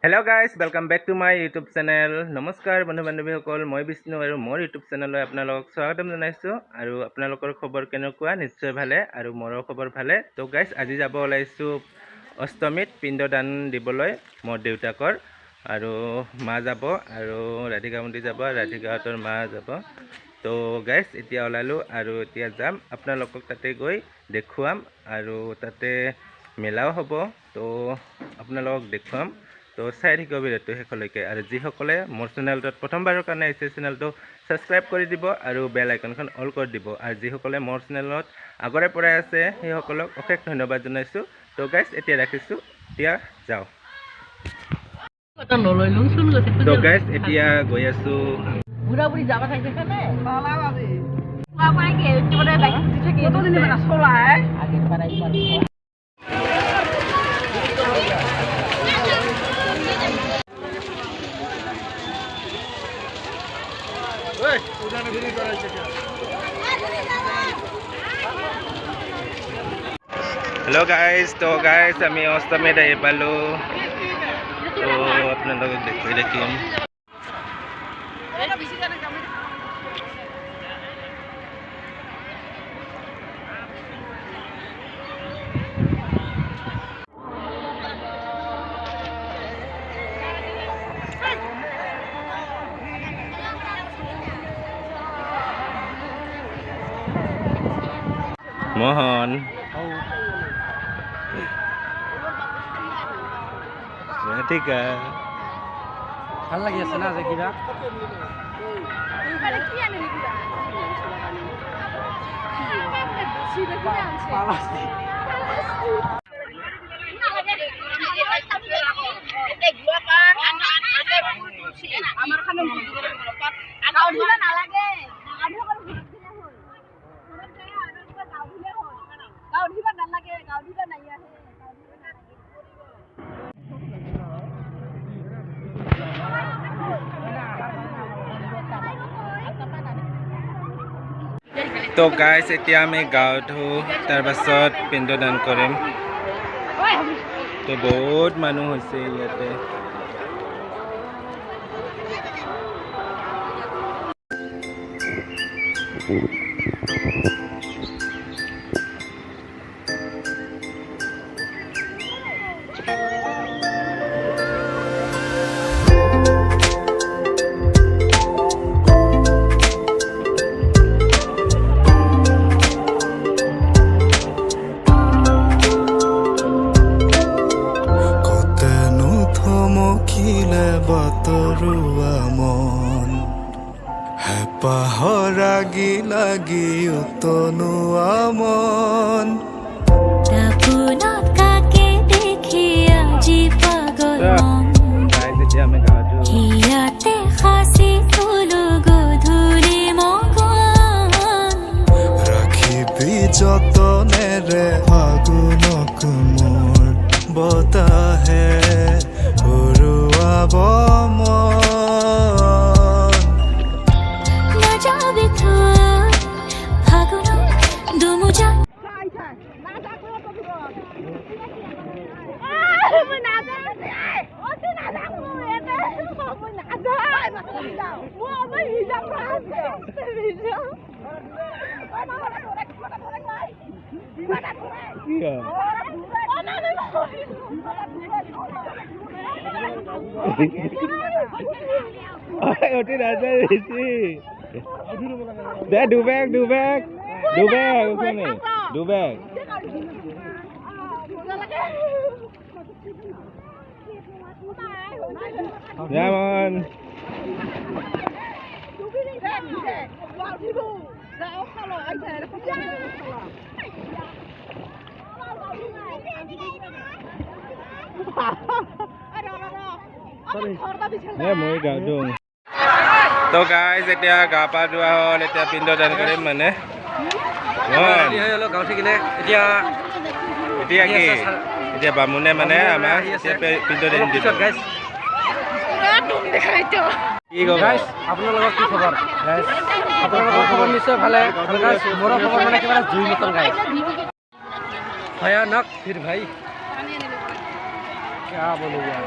Hello guys, welcome back to my YouTube channel. নমস্কাৰ বন্ধু বান্ধৱীসকল, মই বিষ্ণু আৰু মোৰ YouTube চেনেললৈ আপোনালোকক স্বাগতম জনাইছোঁ আৰু আপোনালোকৰ খবৰ কেনেকুৱা? নিশ্চয় ভালে আৰু মোৰো খবৰ ভালে। তো গাইজ আজি যাব ওলাইছোঁ অষ্টমীত পিণ্ডদান দিবলৈ মোৰ দেউতাকৰ আৰু মা যাব আৰু ৰাধিকা মন্দিৰ যাব, ৰাধিকাহঁতৰ মা যাব। তো গাইজ এতিয়া ওলালোঁ আৰু এতিয়া যাম, আপোনালোকক তাতে গৈ দেখুৱাম আৰু তাতে মেলাও হ'ব। তো আপোনালোকক দেখুৱাম। তো চাই থাকিব ভিডিঅ'টো শেষলৈকে আৰু যিসকলে মোৰ চেনেলটোত প্ৰথমবাৰৰ কাৰণে আহিছে চেনেলটো ছাবস্ক্ৰাইব কৰি দিব আৰু বেল আইকনখন অল কৰি দিব আৰু যিসকলে মোৰ চেনেলত আগৰে পৰাই আছে সেইসকলক অশেষ ধন্যবাদ জনাইছোঁ। তো গাইজ এতিয়া ৰাখিছোঁ, এতিয়া যাওঁ। তো গাইজ এতিয়া গৈ আছোঁ। हेलो गाइस, तो गाइस আমি অষ্টমীত আহি পালোঁ। তো আপোনালোকক দেখুৱাই দেখিম। মোহন ৰাধিকা ভাল লাগি আছে না যে কিবা তো গাইজ এতিয়া আমি গাঁও ধুওঁ, তাৰপাছত পিণ্ডদান কৰিম। তো বহুত মানুহ হৈছে ইয়াতে। বতৰুৱা মন হেঁপাহৰ লাগি লাগি উতনুৱা মন কাকে দেখি আজি পাগল ইয়াতে সাঁচি থলো গধূলি মগন ৰাখিবি যতনেৰে ফাগুনক মোৰ বতাহে উৰুৱাব মন নাযাবি থৈ ফাগুনত দুমুজা অতি নাযায় বেছি দে দুবেগ দুবেগ দুবেগ ওখানে দুবেগ যেমন মই গা ধুম। তো গাইজ এতিয়া গা পা ধোৱা হ'ল, এতিয়া পিণ্ডদান কৰিম মানে। গাঁও থাকিলে এতিয়া এতিয়া কি এতিয়া বামুণে মানে আমাৰ পিণ্ডদান দিব। কি ক'ব গাইজ আপোনালোকৰ কি খবৰ? গাইজ আপোনালোকৰ খবৰ নিশ্চয় ভালে। গাইজ মোৰো খবৰ মানে কিবা জুই মতন গাইজ ভয়ানক ফিৰ ভাই क्या बोलूँ यार।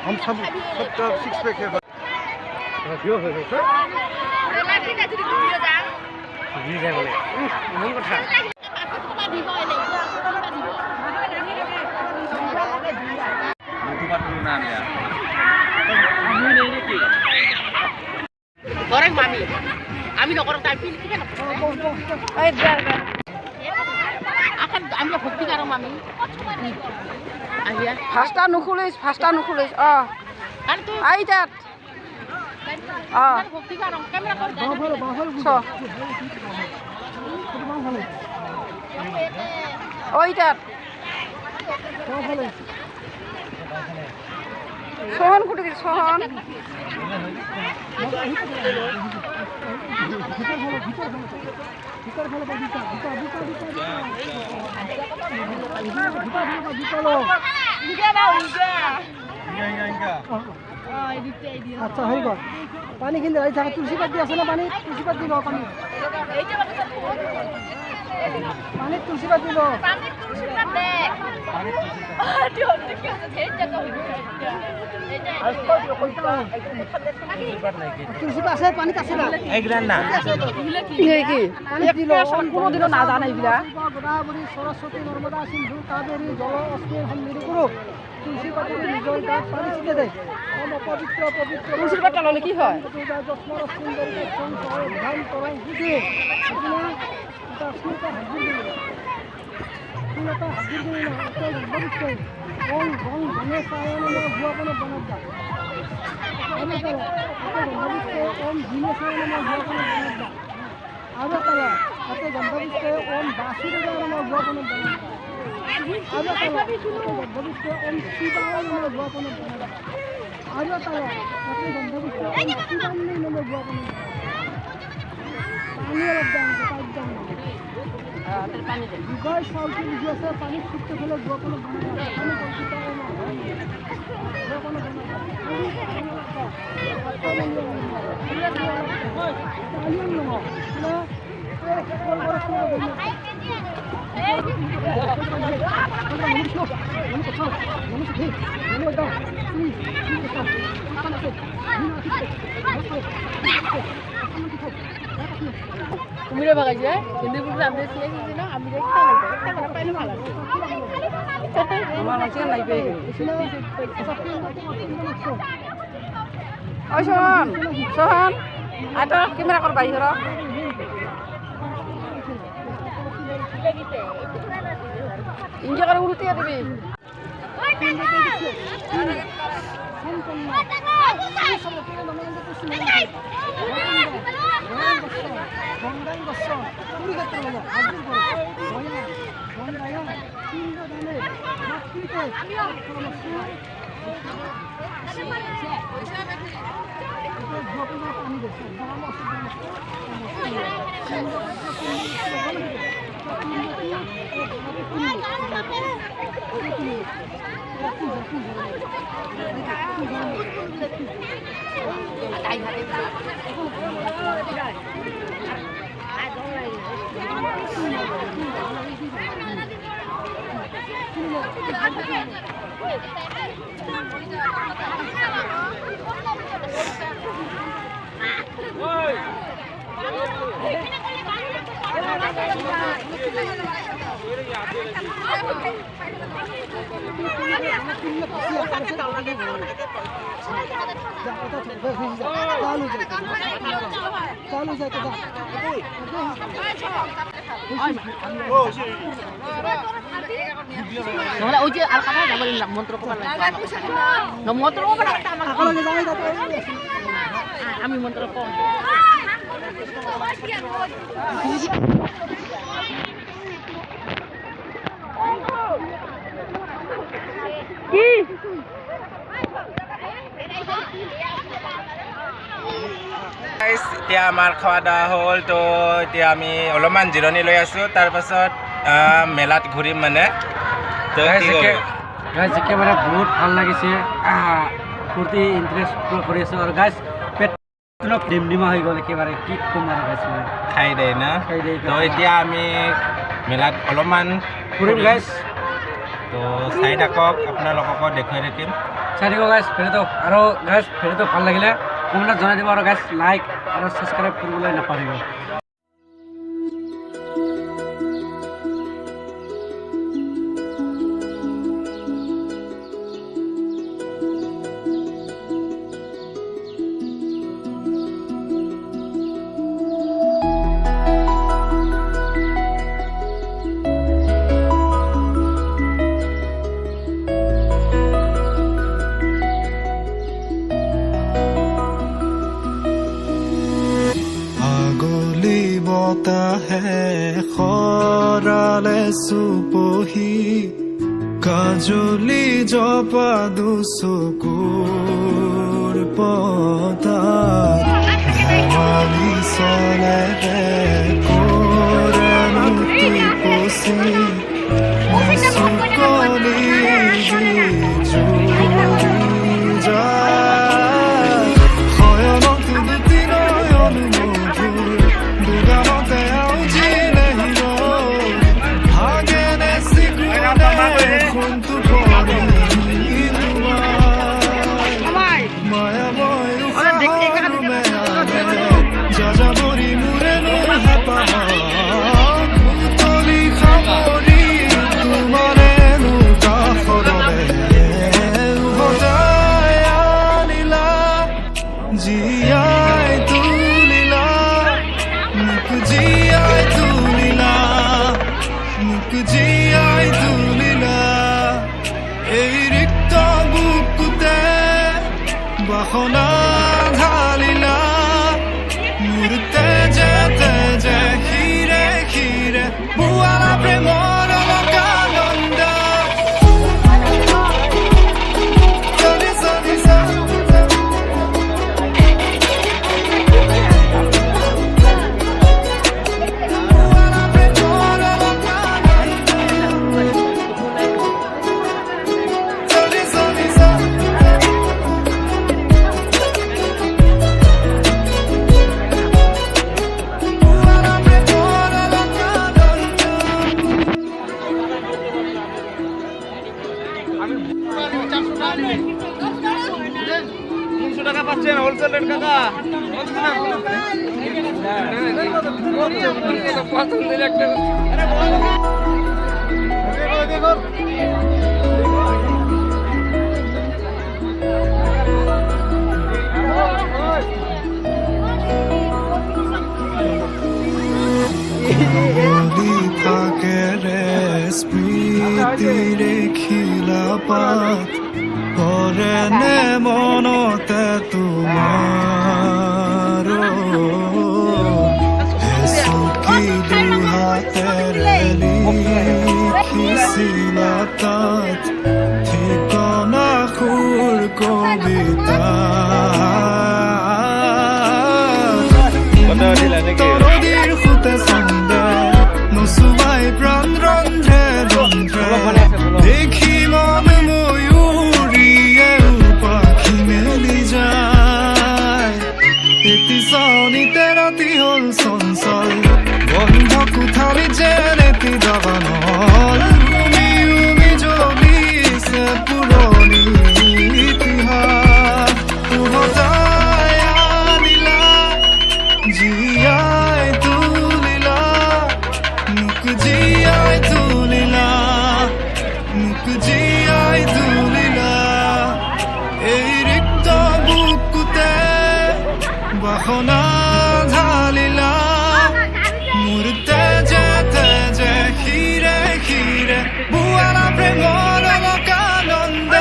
हम सब सबका 6 पैक है क्यों है सर जी जाए बोले मन কথা goreng mami আমি নকরম তাই পিন ঠিক না এই akan আমি ভক্তি কারো মামি আহিয়া ফাস্টা নুখুলিস kan tu আই যাত ভক্তি কারো ক্যামেরা কর ওই যাত সোহন কুটি সোহন আচ্ছা হয়ে গেল পানি কিন্তু এই থাকে তুলসী পাতি আছে না পানি তুলসী পাতি দিব পানি পানি তুলসী পাতি দিব তুলসী পাত আছে পানি আছে না এইগুলা না কি পানি দিল কোনোদিনও না জানে এইগুলা গোদাবরী সরস্বতী নর্মদা সিন্ধু কাবেরী জল অস্মির সন্নিধি করো তুলসী পাতি জল গাছ পানি ছিটে দেয় পবিত্র পবিত্র তুলসীর পাতা ললে কি হয় পানি ছুটতে ফেলে কুমিরে ভাগাইছে হিন্দি পুকুরে আমি দেখছি না আমি দেখতে না পাইলে ভালো আছে আমার মাঝে নাই পেয়ে ওই সোহন সোহন আইতো ক্যামেরা কর বাইর ইঞ্জয় করে উল্টে দিবি নহলে ওই যে আর কথা যাব না মন্ত্র কবার না মন্ত্র কবার আমি মন্ত্র কর কি এতিয়া আমাৰ খোৱা দোৱা হ'ল তো এতিয়া আমি অলপমান জিৰণি লৈ আছোঁ তাৰপাছত মেলাত ঘূৰিম মানে তো জিকে মানে বহুত ভাল লাগিছে ফূৰ্তি ইণ্টাৰেষ্ট কৰি আছোঁ আৰু গাইজ পেট ডিমডিমা হৈ গ'ল একেবাৰে কি ক'ম আৰু গাইজ মানে খাই দিয়ে না তো এতিয়া আমি মেলাত অলপমান ফুৰিম গাইজ তো চাই থাকক আপোনালোককো দেখুৱাই থাকিম চাই দিব গাইজ ভিডিঅ'টো আৰু গাইজ ভিডিঅ'টো ভাল লাগিলে কমেণ্টত জনাই দিব আৰু গাইজ লাইক আৰু ছাবস্ক্ৰাইব কৰিবলৈ নাপাহৰিব আগলি বতাহে খৰালে চুপহি কাজলি জপা দুচকুৰ পতাত ধেমালি চলে কৰে মুক্তি পচি চুকলি জুৰি যায় শয়নত দুটি নয়ন মধুৰ দুগামতে আউজিলে হিৰ ভাগেনে চিকুৰে সোণটো পৰি তোমাৰ মায়াময় উশাহৰ মেয়ানে যাযাবৰী মোৰেনো হেঁপাহ বুটলি সামৰি তোমাৰেনো কাষৰলে উভতাই আনিলা জীয়াই তুলিলা মোক জীয়াই তুলিলা মোক জীয়াই তুলিলা এই ৰিক্ত বুকুতে বাসনা ঢালিলা মোৰ তেজে তেজে শিৰে শিৰে বোৱালা প্ৰেমৰ অলকানন্দ চলি চলি চলি বোৱালা প্ৰেমৰ অলকানন্দ চলি চলি চলি বোৱালা প্ৰেমৰ অলকানন্দ বলি থাকেৰে স্মৃতিৰে খিলাপাত কৰেনে মনতে তোমাৰ চকী দুহাতেৰে লিখিছিলা তাত ঠিকনা সুৰ কবিতা তৰদিৰ সুতে চন্দে নচুবাই প্ৰাণ ৰন্ধে ৰন্ধে দেখি মন ময়ূৰীয়ে পাখি মেলি যায় এটি চাউনিতে ৰাতি হ'ল চঞ্চল বন্ধ কোঠালি যেন এটি দাবানল উমি উমি জ্বলিছে পুৰণি ইতিহাস উভতাই আনিলা জীয়াই তুলিলা মোক জীয়াই তুলিলা মোক জীয়াই তুলিলা এই ৰিক্ত বুকুতে বাসনা ঢালিলা মোৰ তেজে তেজে শিৰে শিৰে বোৱালা প্ৰেমৰ অলকানন্দ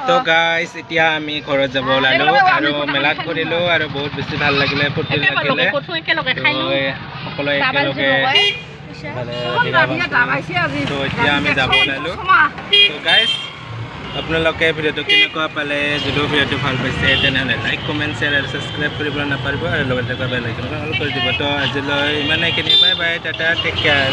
তো গাইজ এতিয়া আমি ঘৰত যাব ওলালো আৰু মেলাত ঘূৰিলো আৰু বহুত বেছি ভাল লাগিলে ফূৰ্তি লাগিলে তো সকলোৱে একেলগে তো এতিয়া আমি যাব ওলালো তো গাইজ আপোনালোকে ভিডিঅ'টো কেনেকুৱা পালে যদিও ভিডিঅ'টো ভাল পাইছে তেনেহ'লে লাইক কমেণ্ট শ্বেয়াৰ আৰু ছাবস্ক্ৰাইব কৰিবলৈ নাপাহৰিব আৰু লগতে থকা বেল আইকনখন অল কৰি দিব তো আজিলৈ ইমানেইখিনি bye bye tata take care